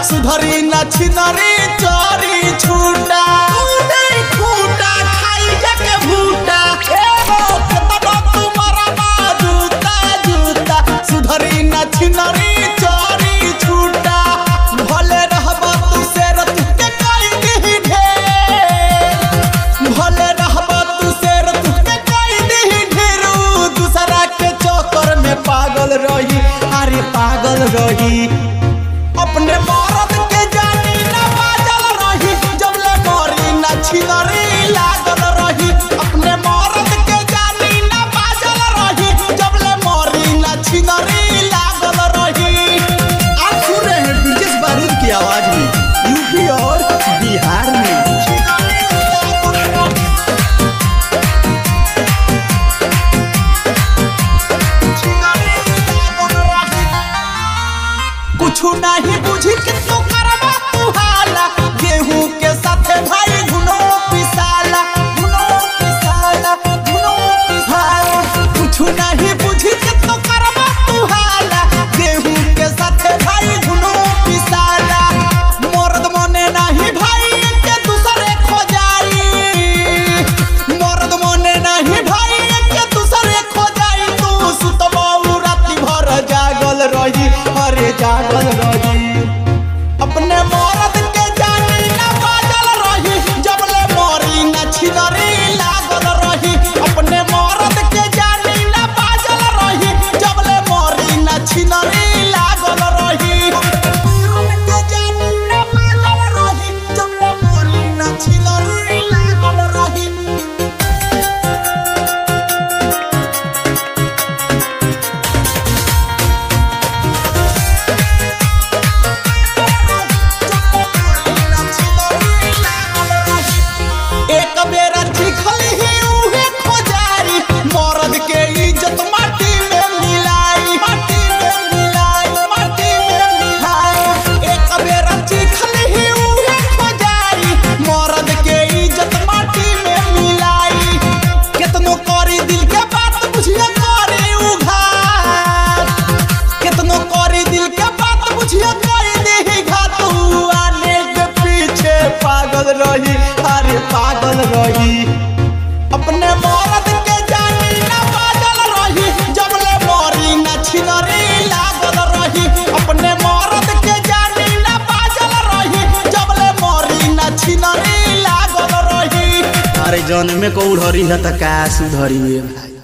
सुधरी नछिनरी चोरी छूटा खूटा खाई जाके भूटा तुम्हारा जूता जूता सुधरी नछिनरी चोरी छूटा भले रहबा तू शेर तुके कई दी ढेर भले रहबा तू शेर तुके कई दी ढेर दूसरा के चक्कर में पागल रही अरे पागल रही अपने मरद के जानी ना बाजल रही जबले मरी ना छिनरी लागल रही अपने मरद के जानी ना बाजल रही जबले मरी ना छिनरी लागल रही। आप सुन रहे हैं ब्रिजेश बारूद की आवाज में यूपी और बिहार में। कुछ नहीं बुझी के तू करबा तू हाला गेहूं के साथे भाई घुनो पिसाला कुछ नहीं बुझी के तू करबा तू हाला गेहूं के साथे भाई घुनो पिसाला मर्द मने नहीं भाई के दूसरे खो जाई मर्द मने नहीं भाई के दूसरे खो जाई तू सुतबा राती भर जागल रही अरे जागल रही अपने मरद के जानी ना बाजल रही जबले मरी ना छिनरी लागल रही अपने मरद के जानी ना बाजल रही जबले मरी ना छिनरी लागल रही के जानी ना बाजल रही जबले मरी ना छिनरी लागल रही। एक बेरा चिखली ही उहे खोजारी मरद के इज्जत माटी में मिलाई एक बेरा चिखली ही उहे खोजारी मरद के इज्जत माटी में मिलाई केतनो करी दिल के बात बुझिए करे उघात केतनो करी दिल के बात बुझिए करे देही घात आने के पीछे पागल रही अरे पागल रही अपने मरद के जानी ना बाजल रही जबले मरी ना छिनरी लागल रही अपने मरद के जानी ना बाजल रही जबले मरी ना छिनरी लागल रही। अरे जन्म में को उधरी है त का सुधरी है भाई।